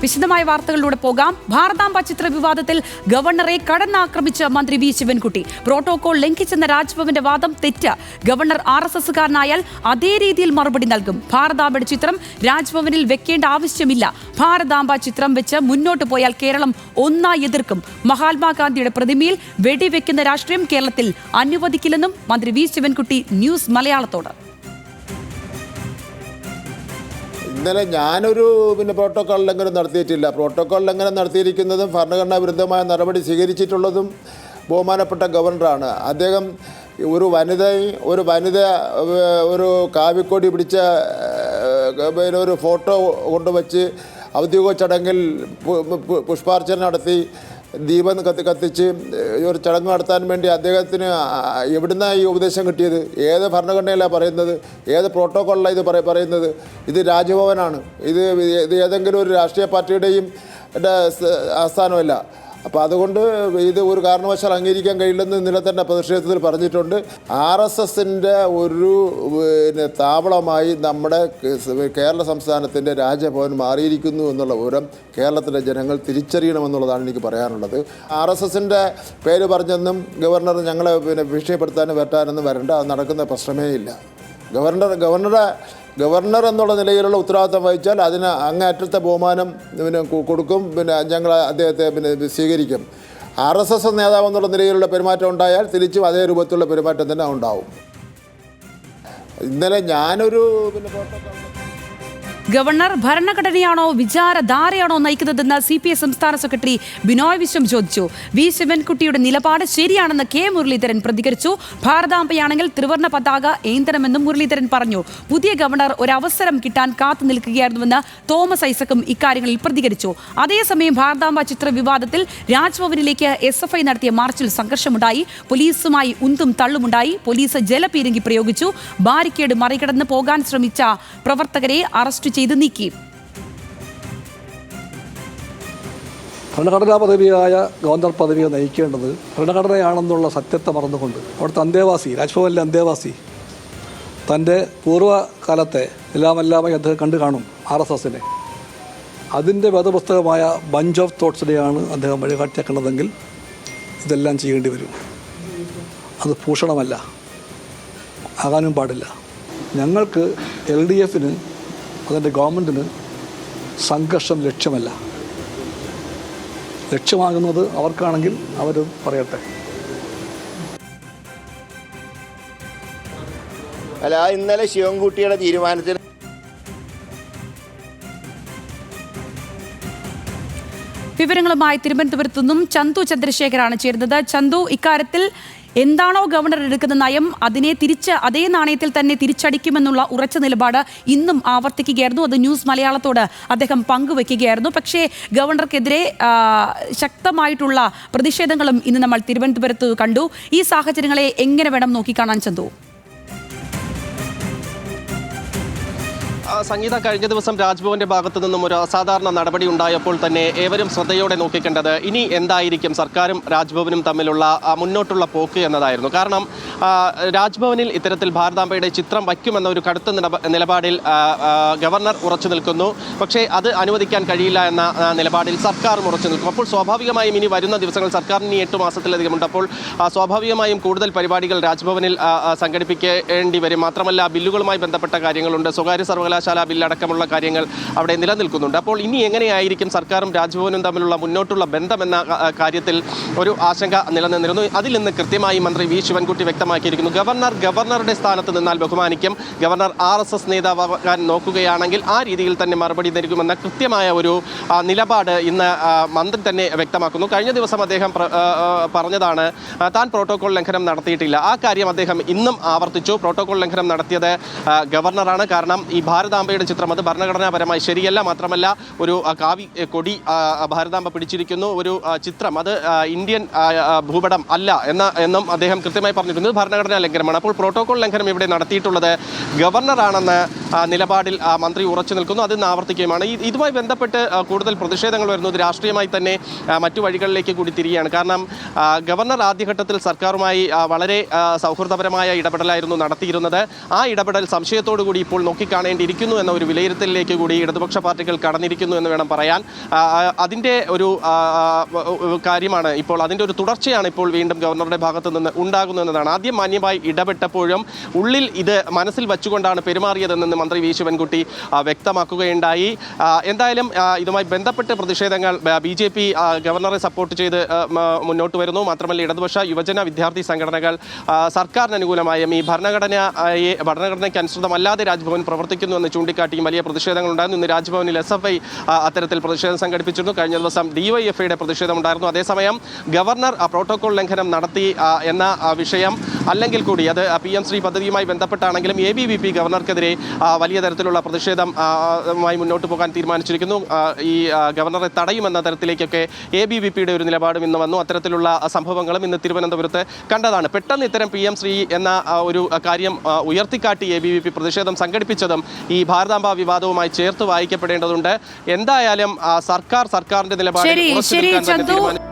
വിശദമായ വാർത്തകളിലൂടെ പോകാം. ഭാരതാംബ ചിത്ര വിവാദത്തിൽ ഗവർണറെ കടന്നാക്രമിച്ച മന്ത്രി വി ശിവൻകുട്ടി. പ്രോട്ടോകോൾ ലംഘിച്ചെന്ന രാജ്ഭവന്റെ വാദം തെറ്റ്. ഗവർണർ RSSകാരനായാൽ അതേ രീതിയിൽ മറുപടി നൽകും. ഭാരതാംബയുടെ ചിത്രം രാജ്ഭവനിൽ വെക്കേണ്ട ആവശ്യമില്ല. ഭാരതാംബ ചിത്രം വെച്ച് മുന്നോട്ട് പോയാൽ കേരളം ഒന്നായി എതിർക്കും. മഹാത്മാഗാന്ധിയുടെ പ്രതിമയിൽ വെടിവെക്കുന്ന രാഷ്ട്രീയം കേരളത്തിൽ അനുവദിക്കില്ലെന്നും മന്ത്രി വി ശിവൻകുട്ടി ന്യൂസ് മലയാളത്തോട്. ഇന്നലെ ഞാനൊരു പ്രോട്ടോകോൾ ലംഘനം നടത്തിയിട്ടില്ല. പ്രോട്ടോകോൾ ലംഘനം നടത്തിയിരിക്കുന്നതും ഭരണഘടനാ വിരുദ്ധമായ നടപടി സ്വീകരിച്ചിട്ടുള്ളതും ബഹുമാനപ്പെട്ട ഗവർണറാണ്. അദ്ദേഹം ഒരു വനിത ഒരു കാവിക്കൊടി പിടിച്ച ഒരു ഫോട്ടോ കൊണ്ടുവച്ച് ഔദ്യോഗിക ചടങ്ങിൽ പുഷ്പാർച്ചന നടത്തി ദീപം കത്തിച്ച് ഒരു ചടങ്ങ് നടത്താൻ വേണ്ടി അദ്ദേഹത്തിന് എവിടുന്നാണ് ഈ ഉപദേശം കിട്ടിയത്? ഏത് ഭരണഘടനയിലാണ് പറയുന്നത്? ഏത് പ്രോട്ടോക്കോളിലാണ് ഇത് പറയുന്നത്? ഇത് രാജ്ഭവനാണ്. ഇത് ഏതെങ്കിലും ഒരു രാഷ്ട്രീയ പാർട്ടിയുടെയും ആസ്ഥാനമല്ല. അപ്പോൾ അതുകൊണ്ട് ഇത് ഒരു കാരണവശാൽ അംഗീകരിക്കാൻ കഴിയില്ലെന്ന് ഇന്നലെ തന്നെ പ്രതിഷേധത്തിൽ പറഞ്ഞിട്ടുണ്ട്. RSSൻ്റെ ഒരു താവളമായി നമ്മുടെ കേരള സംസ്ഥാനത്തിൻ്റെ രാജ്ഭവൻ മാറിയിരിക്കുന്നു എന്നുള്ള വിവരം കേരളത്തിലെ ജനങ്ങൾ തിരിച്ചറിയണമെന്നുള്ളതാണ് എനിക്ക് പറയാനുള്ളത്. RSSൻ്റെ പേര് പറഞ്ഞെന്നും ഗവർണർ ഞങ്ങളെ ഭീഷണിപ്പെടുത്താനും വരട്ടാനൊന്നും വരണ്ട. അത് നടക്കുന്ന പ്രശ്നമേ ഇല്ല. ഗവർണർ എന്നുള്ള നിലയിലുള്ള ഉത്തരവാദിത്തം വഹിച്ചാൽ അതിന് അങ്ങേയറ്റത്തെ ബഹുമാനം കൊടുക്കും. ഞങ്ങൾ അദ്ദേഹത്തെ സ്വീകരിക്കും. RSS നേതാവ് എന്നുള്ള നിലയിലുള്ള പെരുമാറ്റം ഉണ്ടായാൽ തിരിച്ചും അതേ രൂപത്തിലുള്ള പെരുമാറ്റം തന്നെ ഉണ്ടാവും. ഇന്നലെ ഞാനൊരു ഗവർണർ ഭരണഘടനയാണോ വിചാരധാരയാണോ നയിക്കുന്നതെന്ന് CPI സംസ്ഥാന സെക്രട്ടറി ബിനോയ് വിശ്വം ചോദിച്ചു. വി ശിവൻകുട്ടിയുടെ നിലപാട് ശരിയാണെന്ന് K മുരളീധരൻ പ്രതികരിച്ചു. ഭാരതാംബയാണെങ്കിൽ ത്രിവർണ്ണ പതാക ഏന്തണമെന്നും മുരളീധരൻ പറഞ്ഞു. പുതിയ ഗവർണർ ഒരവസരം കിട്ടാൻ കാത്തു നിൽക്കുകയായിരുന്നുവെന്ന് തോമസ് ഐസക്കും ഇക്കാര്യങ്ങളിൽ പ്രതികരിച്ചു. അതേസമയം ഭാരതാംബ ചിത്ര വിവാദത്തിൽ രാജ്ഭവനിലേക്ക് SFI നടത്തിയ മാർച്ചിൽ സംഘർഷമുണ്ടായി. പോലീസുമായി ഉന്തും തള്ളുമുണ്ടായി. പോലീസ് ജലപീരങ്കി പ്രയോഗിച്ചു. ബാരിക്കേഡ് മറികടന്ന് പോകാൻ ശ്രമിച്ച പ്രവർത്തകരെ അറസ്റ്റ് ചെയ്ത് നീക്കി. ഭരണഘടനാ പദവിയായ ഗവർണർ പദവിയെ നയിക്കേണ്ടത് ഭരണഘടനയാണെന്നുള്ള സത്യത്തെ മറന്നുകൊണ്ട് അവിടുത്തെ അന്തേവാസി, രാജ്ഭവനിലെ അന്തേവാസി തൻ്റെ പൂർവ്വകാലത്തെ എല്ലാമെല്ലാമായി അദ്ദേഹം കണ്ടു കാണും RSSനെ. അതിൻ്റെ വേദപുസ്തകമായ ബഞ്ച് ഓഫ് തോട്ട്സിനെയാണ് അദ്ദേഹം വഴികാട്ടിയാക്കേണ്ടതെങ്കിൽ ഇതെല്ലാം ചെയ്യേണ്ടി വരും. അത് ഭൂഷണമല്ല, ആകാനും പാടില്ല. ഞങ്ങൾക്ക് LDFന് അതിൻ്റെ ഗവൺമെൻറ്റിന് സംഘർഷം ലക്ഷ്യമല്ല. ലക്ഷ്യമാകുന്നത് അവർക്കാണെങ്കിൽ അവർ പറയട്ടെ. അല്ല, ഇന്നലെ ശിവൻകുട്ടിയുടെ തീരുമാനത്തിന് വിവരങ്ങളുമായി തിരുവനന്തപുരത്തു നിന്നും ചന്തു ചന്ദ്രശേഖരാണ് ചേരുന്നത്. ചന്തു, ഇക്കാര്യത്തിൽ എന്താണോ ഗവർണർ എടുക്കുന്ന നയം അതിനെ അതേ നാണയത്തിൽ തന്നെ തിരിച്ചടിക്കുമെന്നുള്ള ഉറച്ച നിലപാട് ഇന്നും ആവർത്തിക്കുകയായിരുന്നു. അത് ന്യൂസ് മലയാളത്തോട് അദ്ദേഹം പങ്കുവെക്കുകയായിരുന്നു. പക്ഷേ ഗവർണർക്കെതിരെ ശക്തമായിട്ടുള്ള പ്രതിഷേധങ്ങളും ഇന്ന് നമ്മൾ തിരുവനന്തപുരത്ത് കണ്ടു. ഈ സാഹചര്യങ്ങളെ എങ്ങനെ വേണം നോക്കിക്കാണാൻ ചന്തു? സംഗീത, കഴിഞ്ഞ ദിവസം രാജ്ഭവന്റെ ഭാഗത്തു നിന്നും ഒരു അസാധാരണ നടപടി ഉണ്ടായപ്പോൾ തന്നെ ഏവരും ശ്രദ്ധയോടെ നോക്കിക്കേണ്ടത് ഇനി എന്തായിരിക്കും സർക്കാരും രാജ്ഭവനും തമ്മിലുള്ള മുന്നോട്ടുള്ള പോക്ക് എന്നതായിരുന്നു. കാരണം രാജ്ഭവനിൽ ഇത്തരത്തിൽ ഭാരതാംബയുടെ ചിത്രം വയ്ക്കുമെന്ന ഒരു കടുത്ത നിലപാടിൽ ഗവർണർ ഉറച്ചു നിൽക്കുന്നു. പക്ഷേ അത് അനുവദിക്കാൻ കഴിയില്ല എന്ന നിലപാടിൽ സർക്കാരും ഉറച്ചു നിൽക്കും. അപ്പോൾ സ്വാഭാവികമായും ഇനി വരുന്ന ദിവസങ്ങൾ സർക്കാരിന് 8 മാസത്തിലധികമുണ്ട്. അപ്പോൾ സ്വാഭാവികമായും കൂടുതൽ പരിപാടികൾ രാജ്ഭവനിൽ സംഘടിപ്പിക്കേണ്ടി വരും. മാത്രമല്ല, ബില്ലുകളുമായി ബന്ധപ്പെട്ട കാര്യങ്ങളുണ്ട്. സ്വകാര്യ സർവകലാശാല ബില്ലടക്കമുള്ള കാര്യങ്ങൾ അവിടെ നിലനിൽക്കുന്നുണ്ട്. അപ്പോൾ ഇനി എങ്ങനെയായിരിക്കും സർക്കാരും രാജ്ഭവനും തമ്മിലുള്ള മുന്നോട്ടുള്ള ബന്ധമെന്ന കാര്യത്തിൽ ഒരു ആശങ്ക നിലനിന്നിരുന്നു. അതിൽ നിന്ന് കൃത്യമായി മന്ത്രി വി ശിവൻകുട്ടി വ്യക്തമാക്കിയിരിക്കുന്നു. ഗവർണറുടെ സ്ഥാനത്ത് നിന്നാൽ ബഹുമാനിക്കും. ഗവർണർ RSS നേതാവാകാൻ നോക്കുകയാണെങ്കിൽ ആ രീതിയിൽ തന്നെ മറുപടി നൽകുമെന്ന കൃത്യമായ ഒരു നിലപാട് ഇന്ന് മന്ത്രി തന്നെ വ്യക്തമാക്കുന്നു. കഴിഞ്ഞ ദിവസം അദ്ദേഹം പറഞ്ഞതാണ് താൻ പ്രോട്ടോകോൾ ലംഘനം നടത്തിയിട്ടില്ല. ആ കാര്യം അദ്ദേഹം ഇന്നും ആവർത്തിച്ചു. പ്രോട്ടോകോൾ ലംഘനം നടത്തിയത് ഗവർണറാണ്. കാരണം ഈ ഭാരതാംബയുടെ ചിത്രം അത് ഭരണഘടനാപരമായി ശരിയല്ല. മാത്രമല്ല, ഒരു കാവി കൊടി ഭാരതാംബ പിടിച്ചിരിക്കുന്നു, ഒരു ചിത്രം അത് ഇന്ത്യൻ ഭൂപടം അല്ല എന്നും അദ്ദേഹം കൃത്യമായി പറഞ്ഞിരുന്നത് ഭരണഘടനാ ലംഘനമാണ്. അപ്പോൾ പ്രോട്ടോകോൾ ലംഘനം ഇവിടെ നടത്തിയിട്ടുള്ളത് ഗവർണറാണെന്ന് നിലപാടിൽ മന്ത്രി ഉറച്ചു നിൽക്കുന്നു. അത് ആവർത്തിക്കുകയുമാണ്. ഇതുമായി ബന്ധപ്പെട്ട് കൂടുതൽ പ്രതിഷേധങ്ങൾ വരുന്നത് രാഷ്ട്രീയമായി തന്നെ മറ്റു വഴികളിലേക്ക് കൂടി തിരികെയാണ്. കാരണം ഗവർണർ ആദ്യഘട്ടത്തിൽ സർക്കാരുമായി വളരെ സൗഹൃദപരമായ ഇടപെടലായിരുന്നു നടത്തിയിരുന്നത്. ആ ഇടപെടൽ സംശയത്തോടു കൂടി ഇപ്പോൾ നോക്കിക്കാണേണ്ടിയിരിക്കുന്നു. ലംഘിക്കുന്നു എന്ന ഒരു വിലയിരുത്തലിലേക്ക് കൂടി ഇടതുപക്ഷ പാർട്ടികൾ കടന്നിരിക്കുന്നു എന്ന് വേണം പറയാൻ. അതിൻ്റെ ഒരു കാര്യമാണ് ഇപ്പോൾ, അതിൻ്റെ ഒരു തുടർച്ചയാണ് ഇപ്പോൾ വീണ്ടും ഗവർണറുടെ ഭാഗത്തു നിന്ന് ഉണ്ടാകുന്നു എന്നതാണ്. ആദ്യം മാന്യമായി ഇടപെട്ടപ്പോഴും ഉള്ളിൽ ഇത് മനസ്സിൽ വെച്ചുകൊണ്ടാണ് പെരുമാറിയതെന്ന് മന്ത്രി വി ശിവൻകുട്ടി വ്യക്തമാക്കുകയുണ്ടായി. എന്തായാലും ഇതുമായി ബന്ധപ്പെട്ട് പ്രതിഷേധങ്ങൾ BJP ഗവർണറെ സപ്പോർട്ട് ചെയ്ത് മുന്നോട്ട് വരുന്നു. മാത്രമല്ല ഇടതുപക്ഷ യുവജന വിദ്യാർത്ഥി സംഘടനകൾ സർക്കാരിന് അനുകൂലമായും ഈ ഭരണഘടനയ്ക്ക് അനുസൃതമല്ലാതെ രാജ്ഭവൻ പ്രവർത്തിക്കുന്നു എന്ന് ചൂണ്ടിക്കാട്ടിയും വലിയ പ്രതിഷേധങ്ങൾ ഉണ്ടായിരുന്നു. ഇന്ന് രാജ്ഭവനിൽ SFI അത്തരത്തിൽ പ്രതിഷേധം സംഘടിപ്പിച്ചിരുന്നു. കഴിഞ്ഞ ദിവസം DYFIയുടെ പ്രതിഷേധമുണ്ടായിരുന്നു. അതേസമയം ഗവർണർ പ്രോട്ടോകോൾ ലംഘനം നടത്തി എന്ന വിഷയം അല്ലെങ്കിൽ കൂടി അത് PM-ശ്രീ പദ്ധതിയുമായി ബന്ധപ്പെട്ടാണെങ്കിലും ABVP ഗവർണർക്കെതിരെ വലിയ തരത്തിലുള്ള പ്രതിഷേധമായി മുന്നോട്ട് പോകാൻ തീരുമാനിച്ചിരിക്കുന്നു. ഈ ഗവർണറെ തടയുമെന്ന തരത്തിലേക്കൊക്കെ ABVPയുടെ ഒരു നിലപാടും ഇന്ന് വന്നു. അത്തരത്തിലുള്ള സംഭവങ്ങളും ഇന്ന് തിരുവനന്തപുരത്ത് കണ്ടതാണ്. പെട്ടെന്ന് ഇത്തരം PM-ശ്രീ എന്ന ഒരു കാര്യം ഉയർത്തിക്കാട്ടി ABVP പ്രതിഷേധം സംഘടിപ്പിച്ചതും ഈ ഭാരതാംബ വിവാദവുമായി ചേർത്ത് വായിക്കപ്പെടേണ്ടതുണ്ട്. എന്തായാലും സർക്കാരിന്റെ നിലപാടിൽ ഉറച്ചു നിൽക്കാൻ തന്നെ തീരുമാനിച്ചു.